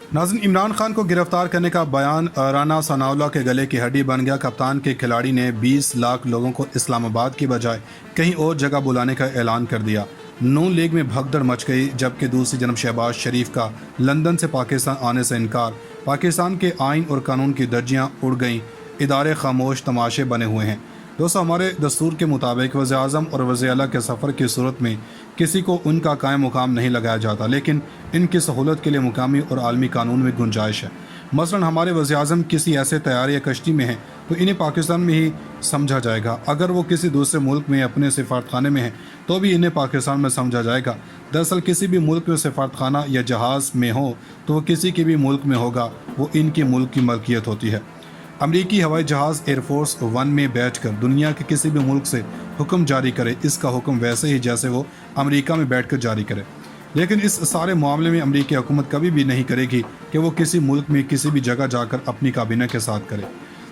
नाज़रीन, इमरान खान को गिरफ्तार करने का बयान राना सनाउल्लाह के गले की हड्डी बन गया। कप्तान के खिलाड़ी ने 20 लाख लोगों को इस्लामाबाद की बजाय कहीं और जगह बुलाने का ऐलान कर दिया। नून लीग में भगदड़ मच गई, जबकि दूसरी जन्म शहबाज शरीफ का लंदन से पाकिस्तान आने से इनकार। पाकिस्तान के आइन और कानून की दर्जियाँ उड़ गईं, इदारे खामोश तमाशे बने हुए हैं। दोस्तों, हमारे दस्तूर के मुताबिक वज़ीर-ए-आज़म और वज़ीर-ए-आला के सफ़र की सूरत में किसी को उनका कायम मुकाम नहीं लगाया जाता, लेकिन इनकी सहूलत के लिए मुकामी और आलमी कानून में गुंजाइश है। मसलन हमारे वज़ीर-ए-आज़म किसी ऐसे तैयारी या कश्ती में हैं तो इन्हें पाकिस्तान में ही समझा जाएगा। अगर वो किसी दूसरे मुल्क में अपने सिफारतखाने में हैं तो भी इन्हें पाकिस्तान में समझा जाएगा। दरअसल किसी भी मुल्क में सिफारतखाना या जहाज़ में हो तो वो किसी के भी मुल्क में होगा, वो इनकी मुल्क की मलकियत होती है। अमरीकी हवाई जहाज़ एयरफोर्स वन में बैठकर दुनिया के किसी भी मुल्क से हुक्म जारी करे, इसका हुक्म वैसे ही जैसे वो अमेरिका में बैठकर जारी करे। लेकिन इस सारे मामले में अमरीकी हुकूमत कभी भी नहीं करेगी कि वो किसी मुल्क में किसी भी जगह जाकर अपनी काबीना के साथ करे।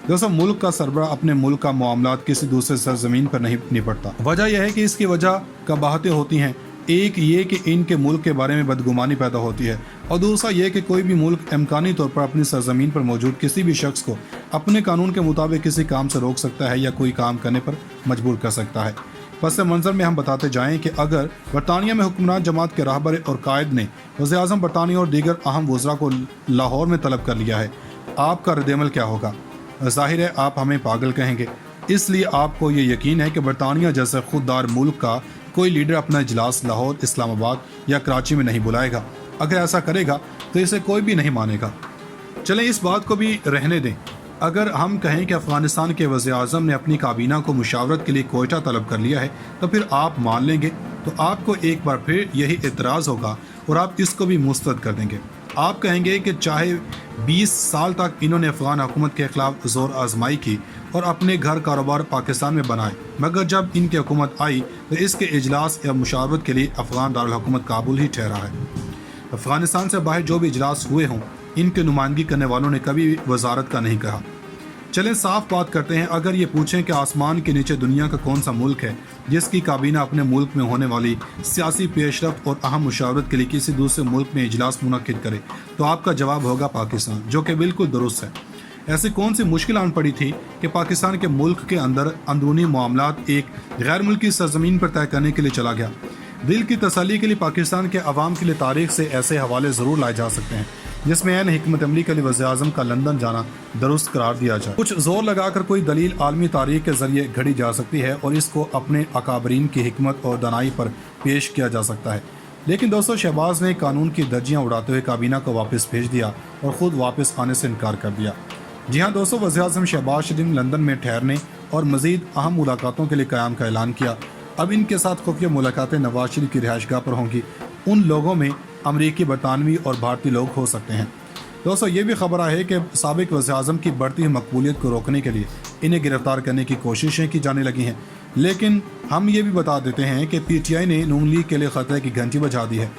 दोस्तों, मुल्क का सरबराह अपने मुल्क का मामलात किसी दूसरे सरजमीन पर नहीं निपटता। वजह यह है कि इसकी वजह कबाहतें होती हैं। एक ये कि इनके मुल्क के बारे में बदगुमानी पैदा होती है, और दूसरा ये कि कोई भी मुल्क इम्कानी तौर पर अपनी सरजमीन पर मौजूद किसी भी शख्स को अपने कानून के मुताबिक किसी काम से रोक सकता है या कोई काम करने पर मजबूर कर सकता है। पस मंज़र में हम बताते जाएं कि अगर बरतानिया में हुक्मरान जमात के राहबर और कायद ने वज़ीर-ए-आज़म बरतानिया और दीगर अहम वज़रा को लाहौर में तलब कर लिया है, आपका रद्द-ए-अमल क्या होगा? ज़ाहिर है आप हमें पागल कहेंगे, इसलिए आपको ये यकीन है कि बरतानिया जैसे खुददार मुल्क का कोई लीडर अपना इजलास लाहौर, इस्लामाबाद या कराची में नहीं बुलाएगा। अगर ऐसा करेगा तो इसे कोई भी नहीं मानेगा। चलें इस बात को भी रहने दें। अगर हम कहें कि अफ़गानिस्तान के वज़ीर-ए-आज़म ने अपनी काबीना को मुशावरत के लिए कोयटा तलब कर लिया है, तो फिर आप मान लेंगे तो आपको एक बार फिर यही एतराज़ होगा और आप इसको भी मुस्तरद कर देंगे। आप कहेंगे कि चाहे 20 साल तक इन्होंने अफ़गान हुकूमत के ख़िलाफ़ ज़ोर आजमाई की और अपने घर कारोबार पाकिस्तान में बनाए, मगर जब इनकी हुकूमत आई तो इसके इजलास या मुशावरत के लिए अफ़गान दारुल हुकूमत काबुल ही ठहरा है। अफ़गानिस्तान से बाहर जो भी इजलास हुए हों, इनकी नुमाइंदगी करने वालों ने कभी भी वजारत का नहीं कहा। चलें साफ बात करते हैं। अगर ये पूछें कि आसमान के नीचे दुनिया का कौन सा मुल्क है जिसकी काबीना अपने मुल्क में होने वाली सियासी पेशरफ और अहम मुशावरत के लिए किसी दूसरे मुल्क में इजलास मुनक्किद करे, तो आपका जवाब होगा पाकिस्तान, जो कि बिल्कुल दुरुस्त है। ऐसी कौन सी मुश्किल आन पड़ी थी कि पाकिस्तान के मुल्क के अंदर अंदरूनी मामलात एक गैर मुल्की सरजमीन पर तय करने के लिए चला गया? दिल की तसल्ली के लिए पाकिस्तान के अवाम के लिए तारीख से ऐसे हवाले ज़रूर लाए जा सकते हैं जिसमें ऐन हिकमत अमली के लिए वज़ीर-ए-आज़म का लंदन जाना दुरुस्त करार दिया जाए। कुछ जोर लगाकर कोई दलील आलमी तारीख के जरिए घड़ी जा सकती है और इसको अपने अकाबरीन की हिकमत और दनाई पर पेश किया जा सकता है। लेकिन दोस्तों, शहबाज ने कानून की दर्जियाँ उड़ाते हुए काबीना को वापस भेज दिया और ख़ुद वापस आने से इनकार कर दिया। जी हाँ दोस्तों, वज़ीर-ए-आज़म शहबाज शरीफ लंदन में ठहरने और मज़ीद अहम मुलाकातों के लिए क़याम का ऐलान किया। अब इनके साथ खुफिया मुलाकातें नवाज शरीफ की रिहाइशगाह पर होंगी। उन लोगों में अमरीकी, बरतानवी और भारतीय लोग हो सकते हैं। दोस्तों, ये भी खबर है कि साबिक वज़ीर-ए-आज़म की बढ़ती हुई मकबूलियत को रोकने के लिए इन्हें गिरफ्तार करने की कोशिशें की जाने लगी हैं। लेकिन हम ये भी बता देते हैं कि PTI ने नून लीग के लिए खतरे की घंटी बजा दी है।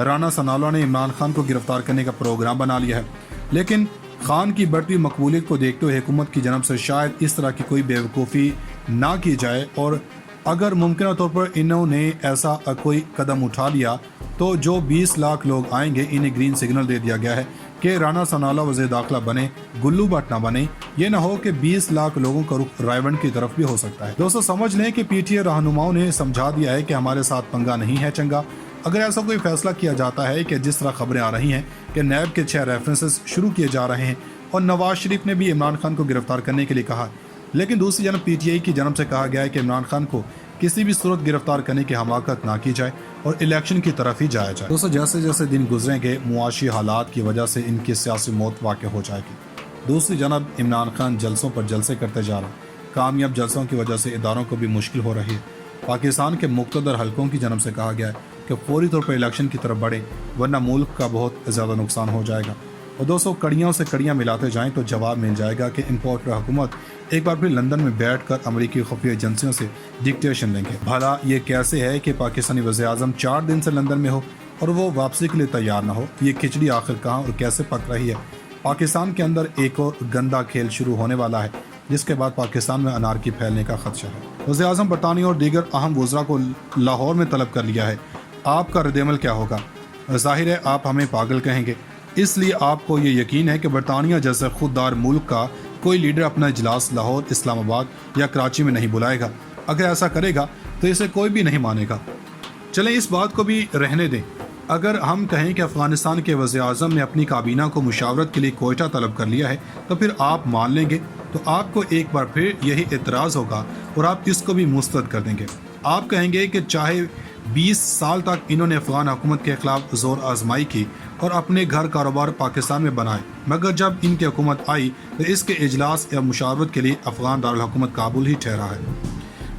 राना सनाउल्लाह ने इमरान खान को गिरफ्तार करने का प्रोग्राम बना लिया है, लेकिन खान की बढ़ती मकबूलियत को देखते हुए हुकूमत की जनब से शायद इस तरह की कोई बेवकूफ़ी ना की जाए, और अगर मुमकिन तौर पर इन्होंने ऐसा कोई कदम उठा लिया तो जो 20 लाख लोग आएंगे इन्हें ग्रीन सिग्नल दे दिया गया है कि राना सनाउल्लाह वज़ीर दाखिला बने, गुल्लू भट्ट ना बने। ये ना हो कि 20 लाख लोगों का रुख रायवंड की तरफ भी हो सकता है। दोस्तों, समझ लें कि PTI रहनुमाओं ने समझा दिया है कि हमारे साथ पंगा नहीं है चंगा। अगर ऐसा कोई फैसला किया जाता है कि जिस तरह खबरें आ रही हैं कि नैब के 6 रेफरेंसेस शुरू किए जा रहे हैं और नवाज शरीफ ने भी इमरान खान को गिरफ्तार करने के लिए कहा, लेकिन दूसरी जानब PTI की जानब से कहा गया है कि इमरान खान को किसी भी सूरत गिरफ्तार करने की हमाकत ना की जाए और इलेक्शन की तरफ ही जाया जाए। दोस्तों, जैसे जैसे दिन गुजरेंगे मुआशी हालात की वजह से इनकी सियासी मौत वाक़ हो जाएगी। दूसरी जानब इमरान खान जलसों पर जलसे करते जा रहा है। कामयाब जलसों की वजह से इदारों को भी मुश्किल हो रही है। पाकिस्तान के मुक़्तदर हलकों की जानब से कहा गया है कि फौरी तौर पर इलेक्शन की तरफ बढ़े, वरना मुल्क का बहुत ज़्यादा नुकसान हो जाएगा। और दोस्तों, कड़ियों से कड़ियाँ मिलाते जाएं तो जवाब मिल जाएगा कि इम्पोर्टर हुकूमत एक बार फिर लंदन में बैठकर अमेरिकी खुफिया एजेंसियों से डिक्टेशन लेंगे। भला ये कैसे है कि पाकिस्तानी वज़ीर-ए-आज़म 4 दिन से लंदन में हो और वो वापसी के लिए तैयार ना हो? ये खिचड़ी आखिर कहाँ और कैसे पक रही है? पाकिस्तान के अंदर एक और गंदा खेल शुरू होने वाला है, जिसके बाद पाकिस्तान में अनारकी फैलने का खदशा है। वज़ीर-ए-आज़म बरतानिया और दीगर अहम वज़रा को लाहौर में तलब कर लिया है। आपका रद्द-ए-अमल क्या होगा? ज़ाहिर है आप हमें पागल कहेंगे, اس لیے آپ کو یہ یقین ہے کہ برطانیہ جیسے خوددار ملک کا کوئی لیڈر اپنا اجلاس لاہور، اسلام آباد یا کراچی میں نہیں بلائے گا۔ اگر ایسا کرے گا تو اسے کوئی بھی نہیں مانے گا۔ چلیں اس بات کو بھی رہنے دیں، اگر ہم کہیں کہ افغانستان کے وزیر اعظم نے اپنی کابینہ کو مشاورت کے لیے کوئٹہ طلب کر لیا ہے تو پھر آپ مان لیں گے، تو آپ کو ایک بار پھر یہی اعتراض ہوگا اور آپ اس کو بھی مسترد کر دیں گے۔ آپ کہیں گے کہ چاہے 20 سال تک انہوں نے افغان حکومت کے خلاف زور آزمائی کی اور اپنے گھر کاروبار پاکستان میں بنائے، مگر جب ان کی حکومت آئی تو اس کے اجلاس یا مشاورت کے لیے افغان دارالحکومت کابل ہی ٹھہرا ہے۔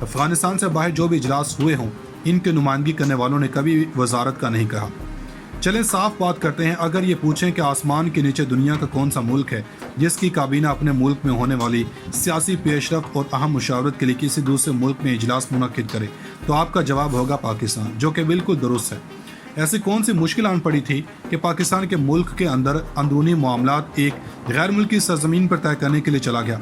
افغانستان سے باہر جو بھی اجلاس ہوئے ہوں، ان کی نمائندگی کرنے والوں نے کبھی وزارت کا نہیں کہا۔ چلیں صاف بات کرتے ہیں، اگر یہ پوچھیں کہ آسمان کے نیچے دنیا کا کون سا ملک ہے جس کی کابینہ اپنے ملک میں ہونے والی سیاسی پیش رفت اور اہم مشاورت کے لیے کسی دوسرے ملک میں اجلاس منعقد کرے، تو آپ کا جواب ہوگا پاکستان، جو کہ بالکل درست ہے۔ ایسی کون سی مشکل آن پڑی تھی کہ پاکستان کے ملک کے اندر اندرونی معاملات ایک غیر ملکی سرزمین پر طے کرنے کے لیے چلا گیا؟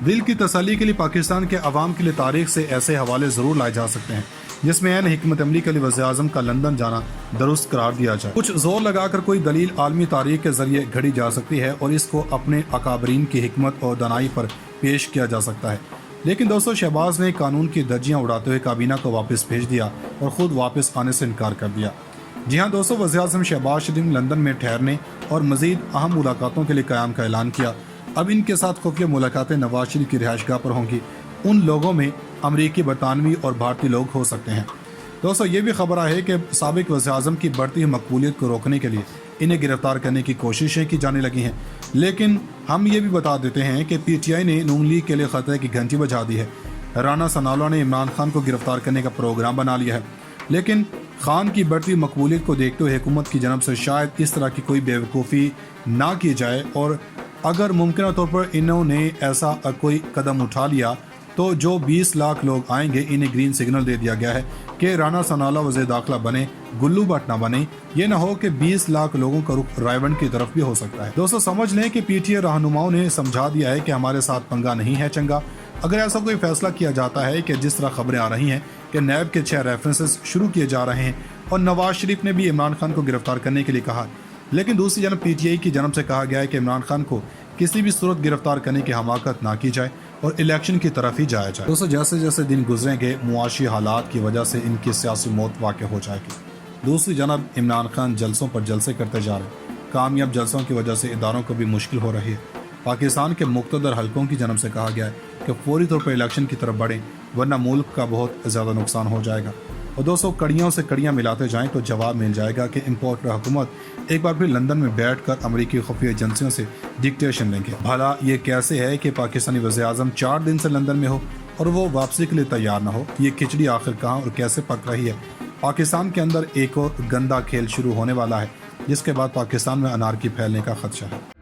دل کی تسلی کے لیے پاکستان کے عوام کے لیے تاریخ سے ایسے حوالے ضرور لائے جا سکتے ہیں جس میں عین حکمت عملی کے لیے وزیر اعظم کا لندن جانا درست قرار دیا جائے۔ کچھ زور لگا کر کوئی دلیل عالمی تاریخ کے ذریعے گھڑی جا سکتی ہے اور اس کو اپنے اکابرین کی حکمت اور دانائی پر پیش کیا جا سکتا ہے، لیکن دوستو شہباز نے قانون کی دھجیاں اڑاتے ہوئے کابینہ کو واپس بھیج دیا اور خود واپس آنے سے انکار کر دیا۔ جی ہاں دوستو، وزیر اعظم شہباز شریف نے لندن میں ٹھہرنے اور مزید اہم ملاقاتوں کے لیے قیام کا اعلان کیا۔ اب ان کے ساتھ خفیہ ملاقاتیں نواز شریف کی رہائش گاہ پر ہوں گی۔ ان لوگوں میں امریکی، برطانوی اور بھارتی لوگ ہو سکتے ہیں۔ دوستو یہ بھی خبر ہے کہ سابق وزیر اعظم کی بڑھتی ہوئی مقبولیت کو روکنے کے لیے انہیں گرفتار کرنے کی کوششیں کی جانے لگی ہیں، لیکن ہم یہ بھی بتا دیتے ہیں کہ پی ٹی آئی نے نون لیگ کے لیے خطرے کی گھنٹی بجا دی ہے۔ رانا ثناءاللہ نے عمران خان کو گرفتار کرنے کا پروگرام بنا لیا ہے، لیکن خان کی بڑھتی مقبولیت کو دیکھتے ہوئے حکومت کی جانب سے شاید اس طرح کی کوئی بیوقوفی نہ کی جائے، اور اگر ممکنہ طور پر انہوں نے ایسا کوئی قدم اٹھا لیا تو جو 20 لاکھ لوگ آئیں گے انہیں گرین سگنل دے دیا گیا ہے کہ رانا ثناءاللہ وزیر داخلہ بنے، گلو بٹ نہ بنے۔ یہ نہ ہو کہ 20 لاکھ لوگوں کا رخ رائیونڈ کی طرف بھی ہو سکتا ہے۔ دوستو سمجھ لیں کہ پی ٹی آئی رہنماؤں نے سمجھا دیا ہے کہ ہمارے ساتھ پنگا نہیں ہے چنگا۔ اگر ایسا کوئی فیصلہ کیا جاتا ہے کہ جس طرح خبریں آ رہی ہیں کہ نیب کے 6 ریفرنسز شروع کیے جا رہے ہیں اور نواز شریف نے بھی عمران خان کو گرفتار کرنے کے لیے کہا، لیکن دوسری جانب پی ٹی آئی کی جانب سے کہا گیا ہے کہ عمران خان کو کسی بھی صورت گرفتار کرنے کی حماقت نہ کی جائے اور الیکشن کی طرف ہی جایا جائے۔ دوستو جیسے جیسے دن گزریں گے معاشی حالات کی وجہ سے ان کی سیاسی موت واقع ہو جائے گی۔ دوسری جانب عمران خان جلسوں پر جلسے کرتے جا رہے ہیں، کامیاب جلسوں کی وجہ سے اداروں کو بھی مشکل ہو رہی ہے۔ پاکستان کے مقتدر حلقوں کی جانب سے کہا گیا ہے کہ فوری طور پر الیکشن کی طرف بڑھیں، ورنہ ملک کا بہت زیادہ نقصان ہو جائے گا۔ اور دوستو کڑیوں سے کڑیاں ملاتے جائیں تو جواب مل جائے گا کہ امپورٹر حکومت ایک بار پھر لندن میں بیٹھ کر امریکی خفیہ ایجنسیوں سے ڈکٹیشن لیں گے۔ بھلا یہ کیسے ہے کہ پاکستانی وزیر اعظم 4 دن سے لندن میں ہو اور وہ واپسی کے لیے تیار نہ ہو؟ یہ کھچڑی آخر کہاں اور کیسے پک رہی ہے؟ پاکستان کے اندر ایک اور گندا کھیل شروع ہونے والا ہے، جس کے بعد پاکستان میں انارکی پھیلنے کا خدشہ ہے۔